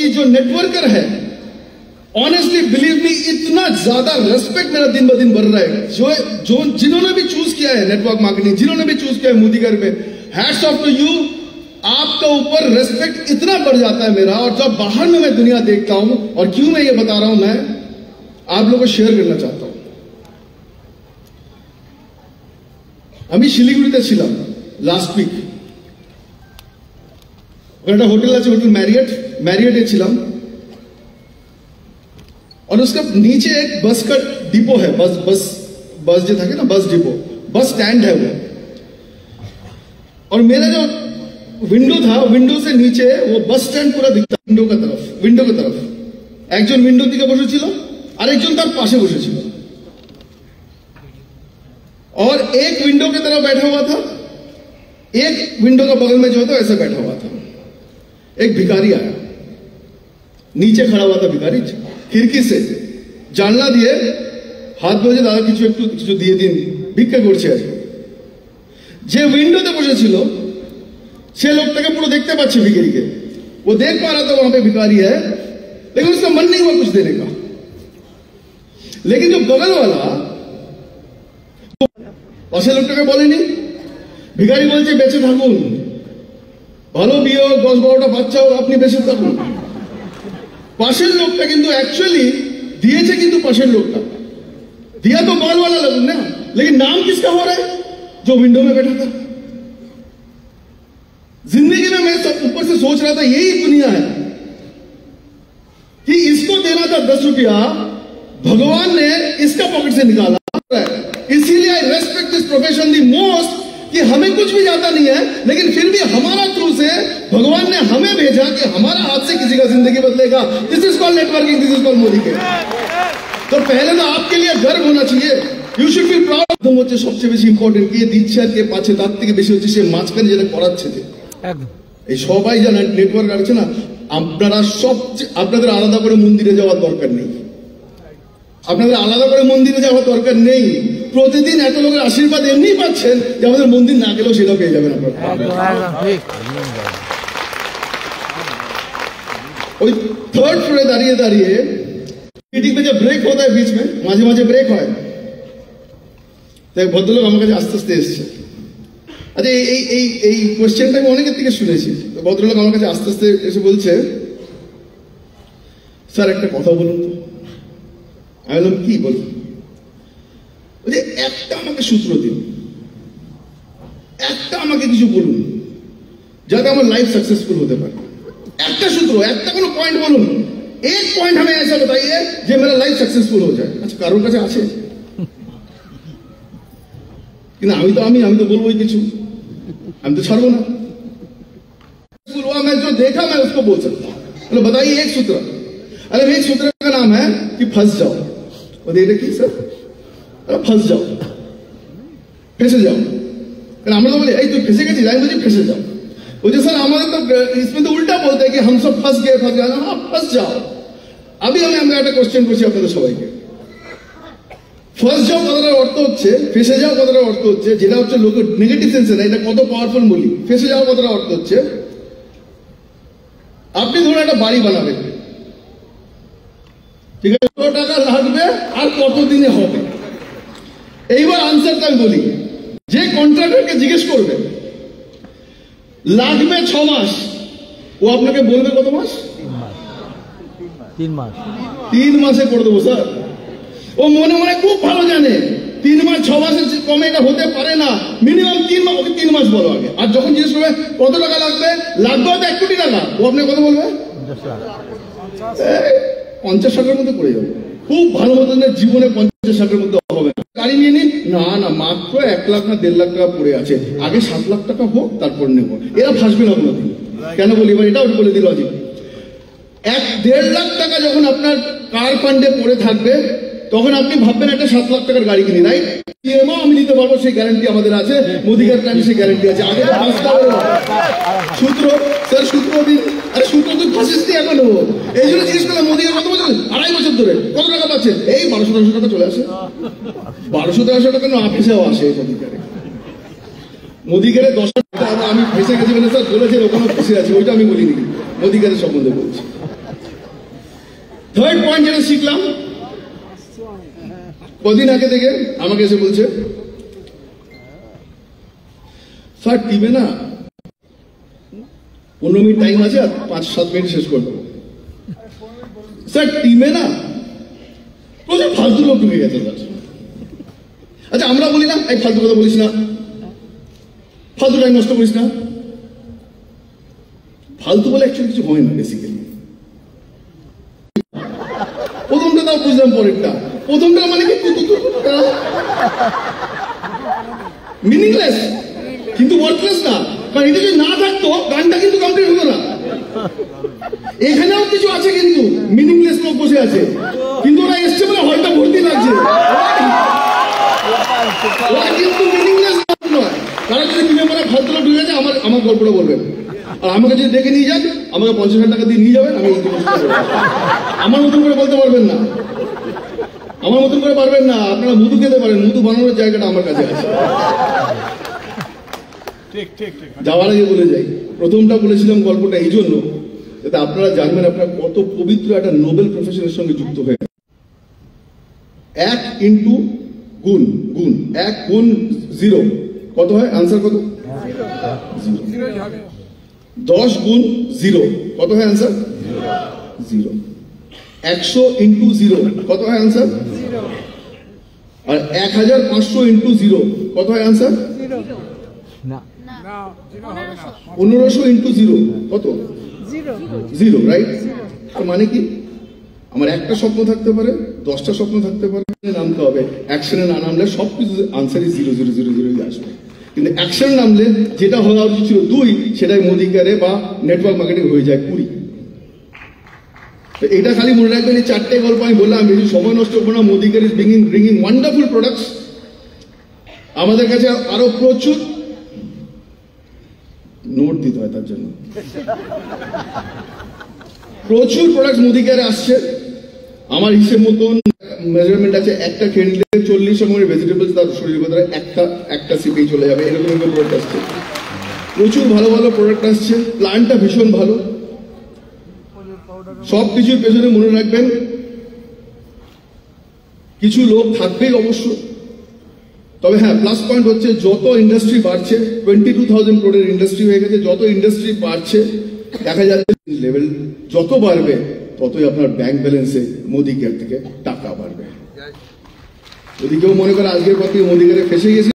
जो नेटवर्कर है, honestly believe me, इतना ज्यादा रेस्पेक्ट मेरा दिन ब दिन बढ़ रहा है। जो जिन्होंने भी चूज किया है नेटवर्क मार्केटिंग, जिन्होंने भी चूज किया है मोदीगर में, हैट्स ऑफ टू यू। आपका ऊपर रेस्पेक्ट इतना बढ़ जाता है मेरा। और जब बाहर में मैं दुनिया देखता हूं, और क्यों मैं ये बता रहा हूं, मैं आप लोगों को शेयर करना चाहता हूं। আমি শিলিগুড়িতে ছিলাম লাস্ট উইক। ওখানে একটা হোটেল আছে, হোটেল मैरियट ছিলাম। और उसका नीचे एक बस का डिपो है, बस जो থাকে ना, बस डिपो, बस स्टैंड है वो। और मेरा जो विंडो था, विंडो से नीचे वो बस स्टैंड पूरा दिखता, विंडो की तरफ। একজন विंडो দিকে বসেছিল, আরেকজন তার পাশে বসেছিল। और एक विंडो की तरफ बैठा हुआ था, एक विंडो का बगल में जो था ऐसे बैठा हुआ था। एक भिखारी आया, नीचे खड़ा हुआ था भिखारी, खिड़की से জানলা দিয়ে হাত বলে, দাদা কিছু দিয়ে দিন, ভিক্ষা করছে আর। যে विंडोতে বসেছিল সে লোকটাকে পুরো দেখতে পাচ্ছে भिखारी के, वो देख पा रहा था वहां पे भिखारी है, लेकिन उसका मन नहीं हुआ कुछ देने का। लेकिन जो बगल वाला, পাশের লোকটাকে বলেনি, ভিখারি বলছে বেঁচে থাকুন, ভালো বিয়ে হোক, 10-12টা বাচ্চা হোক, আপনি বেঁচে থাকুন। পাশের লোকটা কিন্তু অ্যাকচুয়ালি दिए কিন্তু পাশের লোকটা दिया तो बाल वाला लोग ना, लेकिन नाम किसका हो रहा है? जो विंडो में बैठा था। जिंदगी में मैं सब ऊपर से सोच रहा था, यही दुनिया है कि इसको देना था 10 रुपया, भगवान ने इसका पॉकेट से निकाला। इसीलिए आई respect this profession the most, कि हमें कुछ भी जाता नहीं है, लेकिन फिर भी हमारा थ्रू से भगवान ने हमें भेजा कि हमारा हाथ से किसी का जिंदगी बदलेगा। This is called networking, this is called Modi के। तो पहले तो आपके लिए गर्व होना चाहिए, यू शुड फील प्राउड। একদম হচ্ছে সবচেয়ে বেশি ইম্পর্টেন্ট, কে দিচ্ছে আর কে পাচ্ছে, তার থেকে বেশি হচ্ছে সে মাঝখানে যেটা করাচ্ছে। যে এই সবাই যারা নেটওয়ার্ক আছে না, আপনারা আপনাদের আলাদা করে মন্দিরে যাওয়ার দরকার নেই, আপনাদের আলাদা করে মন্দিরে যাওয়ার দরকার নেই। প্রতিদিন এত লোকের আশীর্বাদ এমনি পাচ্ছেন যে আমাদের মন্দির না গেলেও সেটা পেয়ে যাবেন আপনারা। ওই থার্ড ফ্লোরে দাঁড়িয়ে দাঁড়িয়ে मीटिंग में जब ब्रेक होता है, बीच में মাঝে মাঝে ব্রেক হয়, তাই ভদ্রলোক আমার কাছে আস্তে আস্তে এসছে। আচ্ছা, এই কোয়েশ্চেনটা আমি অনেকের থেকে শুনেছি। ভদ্রলোক আমার কাছে আস্তে আস্তে এসে বলছে, স্যার একটা কথা বলুন তো। আমি বললাম কি বলুন? বলছে একটা আমাকে সূত্র দিন, একটা আমাকে কিছু বলুন যাতে আমার লাইफ सक्सेसफुल होते पारे। একটা সূত্র, একটা কোনো পয়েন্ট বলুন, एक पॉइंट हमें ऐसा बताइए जो मेरा लाइफ सक्सेसफुल हो जाए। अच्छा, কারোর কাছে আছে কিনা? আমি তো বলবোই কিছু, আমি তো ছাড়বো না। मैं जो देखा मैं उसको बोल सकता हूं। मतलब बताइए एक सूत्र। अरे एक सूत्र का नाम है कि फंस जाओ। और ये देखिए सर, अरे फंस जाओ, फंसे जाओ। আমরা তো বলি এই তুই ফেসে গেছিস, আমি বলছি ফেসে যাও। मुझे सर हमारे तो इसमें तो उल्टा बोलते हैं कि हम सब फंस गए। हाँ, फंस जाओ। अभी আমি একটা কোশ্চেন করছি আপনাদের সবাইকে। ফার্স্ট যাও কথাটার অর্থ হচ্ছে, ফেসে যাও কথাটার অর্থ হচ্ছে, যেটা হচ্ছে লোকের নেগেটিভ সেন্সে না, এটা কত পাওয়ারফুল বলি। ফেসে যাওয়া কথাটার অর্থ হচ্ছে, আপনি ধরুন একটা বাড়ি বানাবেন, ঠিক আছে, কত টাকা লাগবে আর কত দিনে হবে। এইবার আনসারটা আমি বলি, যে কন্ট্রাক্টরকে জিজ্ঞেস করবে লাগবে 6 মাস, ও আপনাকে বলবে কত মাস? 3 মাস। 3 মাসে করে দেবো স্যার। ও মনে মনে খুব ভালো জানে 3 মাস 6 মাসের কমে এটা হতে পারে না, মিনিমাম 3 মাস। ওকে 3 মাস বলো আগে। আর যখন জিজ্ঞেস করবে কত টাকা লাগবে, লাগবে হয়তো 1 কোটি টাকা, ও আপনাকে কত বলবে? 50-60-এর মধ্যে পড়ে যাবে। খুব ভালো মতো জীবনে 50-60-এর মধ্যে হবে না। গাড়ি নিয়ে নিন, না না মাত্র 1 লাখ না 1.5 লাখ টাকা পড়ে আছে, আগে 7 লাখ টাকা হোক তারপর নেবো। এরা ফাঁসবে না কোনোদিন। কেন বলি এবার এটাও বলে দিল, 1-1.5 লাখ টাকা যখন আপনার কার ফান্ডে পড়ে থাকবে, তখন আপনি ভাববেন একটা 7 লাখ টাকার গাড়ি কিনি, রাইট? ইএমআই আমি দিতে পারবো, সেই গ্যারান্টি আমাদের আছে। মোদিকার টাইমে সেই গ্যারান্টি আছে। আগে সূত্র স্যার, সূত্র দিন। আরে সূত্র তুই ফাঁসিস নি এখনো। এই জন্য জিজ্ঞেস করলাম মোদিকার কত বছর, 2.5 বছর ধরে কত টাকা পাচ্ছেন? এই 1200-1300 টাকা চলে আসে। 1200-1300 টাকা না অফিসেও আসে মোদিকারে। মোদিকারে 10 টাকা আমি ফেসে গেছি মানে স্যার বলেছে ওখানে ফেসে আছে, ওইটা আমি বলিনি, মোদিকারের সম্বন্ধে বলছি। থার্ড পয়েন্ট যেটা শিখলাম, কদিন আগে থেকে আমাকে এসে বলছে, স্যার টিমে না 15 মিনিট টাইম আছে, আর 5-7 মিনিট শেষ করবো। স্যার টিমে না প্রচুর ফালতু লোক ঢুকে গেছে স্যার। আচ্ছা আমরা বলি না, এই ফালতু কথা বলিস না, ফালতু টাইম নষ্ট করিস না। ফালতু বলে অ্যাকচুয়ালি কিছু হয় না বেসিক্যালি। প্রথমটা তাও বুঝলাম, পরেরটা প্রথমটা মানে কি মিনিংলেস, কিন্তু ওয়ার্থলেস না, কারণ এটা যদি না থাকতো গানটা কিন্তু কমপ্লিট হতো না। এখানেও কিছু আছে কিন্তু মিনিংলেস লোক বসে আছে, কিন্তু ওরা এসছে বলে হলটা ভর্তি লাগছে, ওরা কিন্তু মিনিংলেস নয়। তারা যদি টিমে বলে ফালতু লোক ঢুকে গেছে, আমার গল্পটা বলবেন, আর আমাকে যদি ডেকে নিয়ে যান, আমাকে 50,000 টাকা দিয়ে নিয়ে যাবেন, আমি আমার মতন করে বলতে পারবেন না, আমার মতন করে পারবেন না। আপনারা মধু খেতে পারেন, মধু বানানোর জায়গাটা আমার কাছে আছে। যাওয়ার আগে বলে যাই, প্রথমটা বলেছিলাম গল্পটা এই জন্য যাতে আপনারা জানবেন আপনারা কত পবিত্র একটা নোবেল প্রফেশনের সঙ্গে যুক্ত হয়ে। 1 ইন্টু গুণ, 1 গুণ 0 কত হয়? আনসার কত? 10 গুণ 0 কত হয়? আনসার 0। 100 ইন্টু 0 কত হয়? আনসার 0। আর 1500 ইন্টু 0 কত হয়? আনসার 1500 ইন্টু 0 কত? 0, রাইট? তার মানে কি, আমার একটা স্বপ্ন থাকতে পারে, 10টা স্বপ্ন থাকতে পারে, নামতে হবে। অ্যাকশনে না নামলে সবকিছু আনসারই 0 0 0 0 আসবে, কিন্তু অ্যাকশন নামলে যেটা হওয়া উচিত ছিল 2, সেটাই মোদিকারে বা নেটওয়ার্ক মার্কেটিং হয়ে যায় 20। এটা খালি মনে রাখবেন, এই 4টে গল্প আমি বললাম, বেশি সময় নষ্ট করবো না। মোদিকার ইজ ব্রিঙ্গিং ওয়ান্ডারফুল প্রোডাক্টস। আমাদের কাছে আরো প্রচুর নোট দিতে হয়, তার জন্য প্রচুর প্রোডাক্ট মোদিকারে আসছে। আমার হিসেব মতন মেজারমেন্ট আছে, একটা খেয়ে নিলে 40 রকমের ভেজিটেবলস তার শরীরের ভেতরে একটা সিপেই চলে যাবে, এরকম প্রোডাক্ট আসছে। প্রচুর ভালো ভালো প্রোডাক্ট আসছে, প্ল্যানটা ভীষণ ভালো। সব কিছুর পেছনে মনে রাখবেন কিছু লোক থাকবেই অবশ্য, তবে হ্যাঁ প্লাস পয়েন্ট হচ্ছে যত ইন্ডাস্ট্রি বাড়ছে, 22,000 crore ইন্ডাস্ট্রি হয়ে গেছে, যত ইন্ডাস্ট্রি বাড়ছে দেখা যাচ্ছে লেভেল যত বাড়বে ততই আপনার ব্যাংক ব্যালেন্সে মোদি কেয়ার থেকে টাকা বাড়বে। যদি কেউ মনে করে আজকের পর থেকে মোদি কেয়ারে ফেসে গেছে,